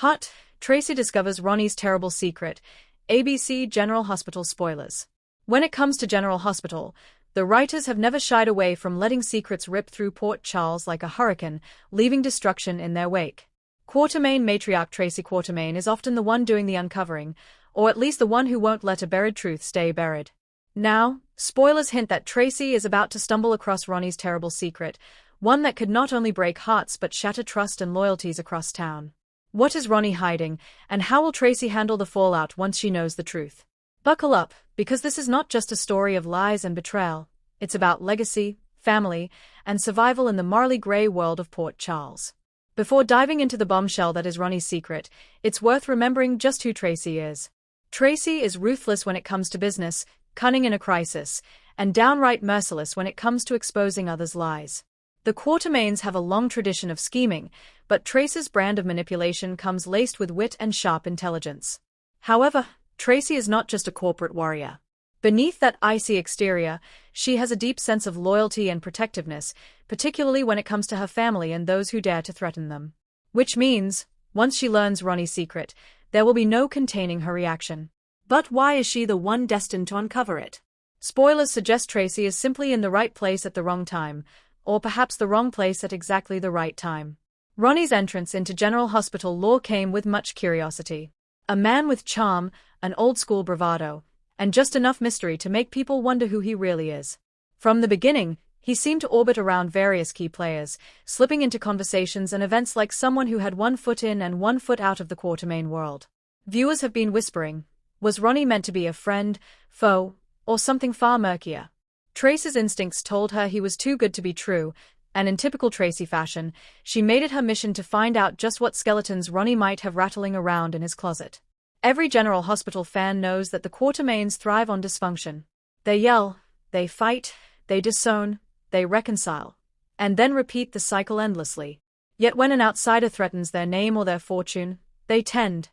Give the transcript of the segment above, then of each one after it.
Hot, Tracy discovers Ronnie's terrible secret. ABC General Hospital spoilers. When it comes to General Hospital, the writers have never shied away from letting secrets rip through Port Charles like a hurricane, leaving destruction in their wake. Quartermaine matriarch Tracy Quartermaine is often the one doing the uncovering, or at least the one who won't let a buried truth stay buried. Now, spoilers hint that Tracy is about to stumble across Ronnie's terrible secret, one that could not only break hearts but shatter trust and loyalties across town. What is Ronnie hiding, and how will Tracy handle the fallout once she knows the truth? Buckle up, because this is not just a story of lies and betrayal. It's about legacy, family, and survival in the morally grey world of Port Charles. Before diving into the bombshell that is Ronnie's secret, it's worth remembering just who Tracy is. Tracy is ruthless when it comes to business, cunning in a crisis, and downright merciless when it comes to exposing others' lies. The Quartermaines have a long tradition of scheming, but Tracy's brand of manipulation comes laced with wit and sharp intelligence. However, Tracy is not just a corporate warrior. Beneath that icy exterior, she has a deep sense of loyalty and protectiveness, particularly when it comes to her family and those who dare to threaten them. Which means, once she learns Ronnie's secret, there will be no containing her reaction. But why is she the one destined to uncover it? Spoilers suggest Tracy is simply in the right place at the wrong time, or perhaps the wrong place at exactly the right time. Ronnie's entrance into General Hospital lore came with much curiosity. A man with charm, an old-school bravado, and just enough mystery to make people wonder who he really is. From the beginning, he seemed to orbit around various key players, slipping into conversations and events like someone who had one foot in and one foot out of the Quartermaine world. Viewers have been whispering, was Ronnie meant to be a friend, foe, or something far murkier? Tracy's instincts told her he was too good to be true, and in typical Tracy fashion, she made it her mission to find out just what skeletons Ronnie might have rattling around in his closet. Every General Hospital fan knows that the Quartermaines thrive on dysfunction. They yell, they fight, they disown, they reconcile, and then repeat the cycle endlessly. Yet when an outsider threatens their name or their fortune, they tend,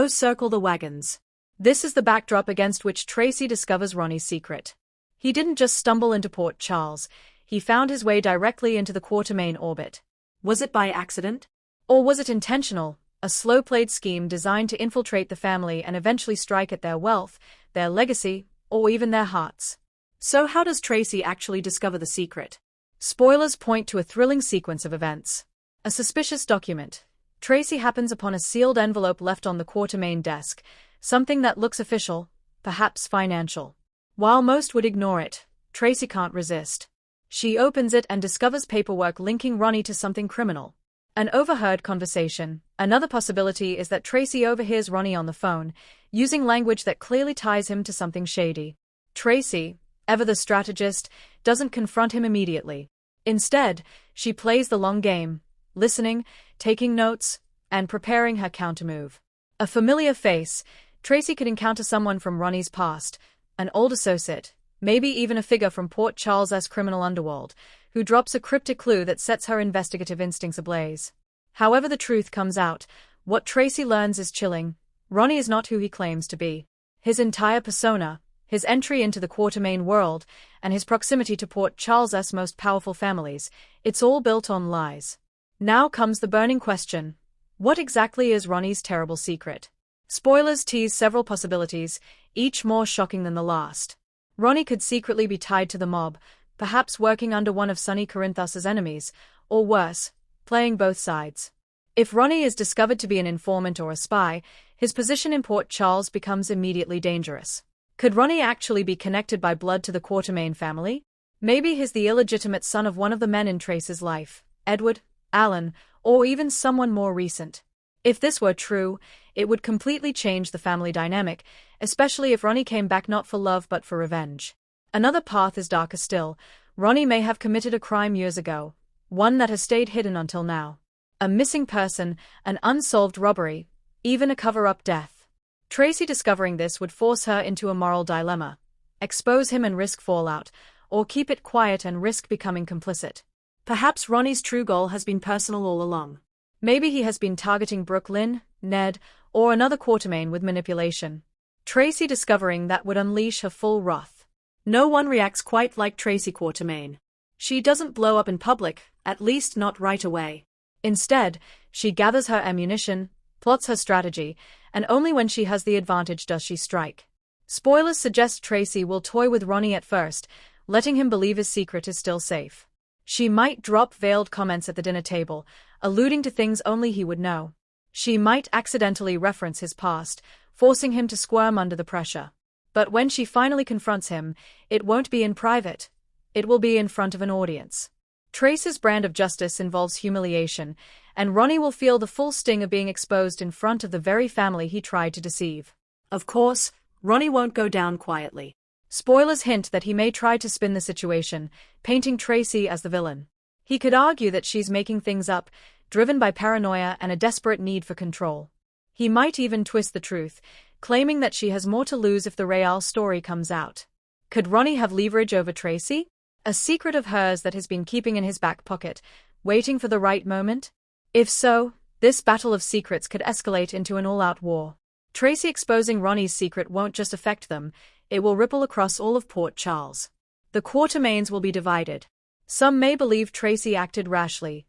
circle the wagons. This is the backdrop against which Tracy discovers Ronnie's secret. He didn't just stumble into Port Charles, he found his way directly into the Quartermaine orbit. Was it by accident? Or was it intentional, a slow-played scheme designed to infiltrate the family and eventually strike at their wealth, their legacy, or even their hearts? So how does Tracy actually discover the secret? Spoilers point to a thrilling sequence of events. A suspicious document. Tracy happens upon a sealed envelope left on the Quartermaine desk, something that looks official, perhaps financial. While most would ignore it, Tracy can't resist. She opens it and discovers paperwork linking Ronnie to something criminal. An overheard conversation. Another possibility is that Tracy overhears Ronnie on the phone, using language that clearly ties him to something shady. Tracy, ever the strategist, doesn't confront him immediately. Instead, she plays the long game, listening, taking notes, and preparing her countermove. A familiar face. Tracy could encounter someone from Ronnie's past, an old associate, maybe even a figure from Port Charles' criminal underworld, who drops a cryptic clue that sets her investigative instincts ablaze. However the truth comes out, what Tracy learns is chilling. Ronnie is not who he claims to be. His entire persona, his entry into the Quartermaine world, and his proximity to Port Charles' most powerful families, it's all built on lies. Now comes the burning question. What exactly is Ronnie's terrible secret? Spoilers tease several possibilities, each more shocking than the last. Ronnie could secretly be tied to the mob, perhaps working under one of Sonny Corinthos' enemies, or worse, playing both sides. If Ronnie is discovered to be an informant or a spy, his position in Port Charles becomes immediately dangerous. Could Ronnie actually be connected by blood to the Quartermaine family? Maybe he's the illegitimate son of one of the men in Tracy's life, Edward, Alan, or even someone more recent. If this were true, it would completely change the family dynamic, especially if Ronnie came back not for love but for revenge. Another path is darker still. Ronnie may have committed a crime years ago, one that has stayed hidden until now. A missing person, an unsolved robbery, even a cover-up death. Tracy discovering this would force her into a moral dilemma. Expose him and risk fallout, or keep it quiet and risk becoming complicit. Perhaps Ronnie's true goal has been personal all along. Maybe he has been targeting Brooklyn, Ned, or another Quartermaine with manipulation. Tracy discovering that would unleash her full wrath. No one reacts quite like Tracy Quartermaine. She doesn't blow up in public, at least not right away. Instead, she gathers her ammunition, plots her strategy, and only when she has the advantage does she strike. Spoilers suggest Tracy will toy with Ronnie at first, letting him believe his secret is still safe. She might drop veiled comments at the dinner table, alluding to things only he would know. She might accidentally reference his past, forcing him to squirm under the pressure. But when she finally confronts him, it won't be in private. It will be in front of an audience. Tracy's brand of justice involves humiliation, and Ronnie will feel the full sting of being exposed in front of the very family he tried to deceive. Of course, Ronnie won't go down quietly. Spoilers hint that he may try to spin the situation, painting Tracy as the villain. He could argue that she's making things up, driven by paranoia and a desperate need for control. He might even twist the truth, claiming that she has more to lose if the real story comes out. Could Ronnie have leverage over Tracy? A secret of hers that has been keeping in his back pocket, waiting for the right moment? If so, this battle of secrets could escalate into an all-out war. Tracy exposing Ronnie's secret won't just affect them, it will ripple across all of Port Charles. The Quatermains will be divided. Some may believe Tracy acted rashly.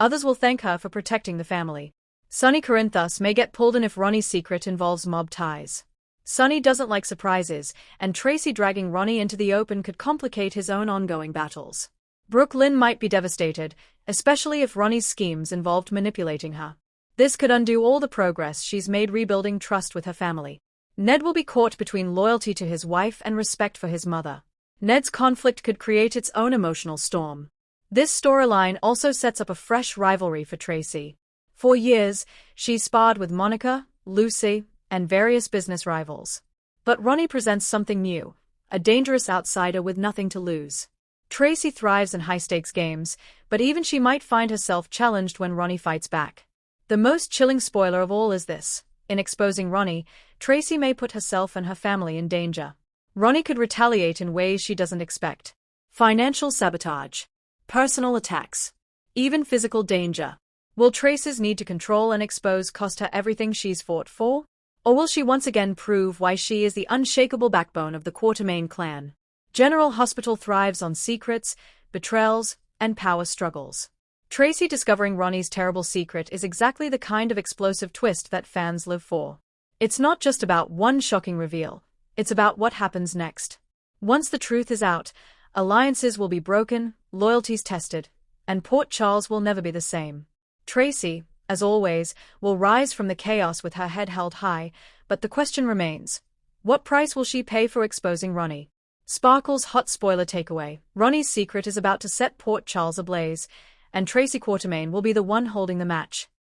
Others will thank her for protecting the family. Sonny Corinthos may get pulled in if Ronnie's secret involves mob ties. Sonny doesn't like surprises, and Tracy dragging Ronnie into the open could complicate his own ongoing battles. Brooklyn might be devastated, especially if Ronnie's schemes involved manipulating her. This could undo all the progress she's made rebuilding trust with her family. Ned will be caught between loyalty to his wife and respect for his mother. Ned's conflict could create its own emotional storm. This storyline also sets up a fresh rivalry for Tracy. For years, she's sparred with Monica, Lucy, and various business rivals. But Ronnie presents something new, a dangerous outsider with nothing to lose. Tracy thrives in high-stakes games, but even she might find herself challenged when Ronnie fights back. The most chilling spoiler of all is this: in exposing Ronnie, Tracy may put herself and her family in danger. Ronnie could retaliate in ways she doesn't expect. Financial sabotage, personal attacks, even physical danger. Will Tracy's need to control and expose cost her everything she's fought for? Or will she once again prove why she is the unshakable backbone of the Quatermain clan? General Hospital thrives on secrets, betrayals, and power struggles. Tracy discovering Ronnie's terrible secret is exactly the kind of explosive twist that fans live for. It's not just about one shocking reveal, it's about what happens next. Once the truth is out, alliances will be broken, loyalties tested, and Port Charles will never be the same. Tracy, as always, will rise from the chaos with her head held high, but the question remains: what price will she pay for exposing Ronnie? Sparkle's hot spoiler takeaway: Ronnie's secret is about to set Port Charles ablaze, and Tracy Quatermain will be the one holding the match.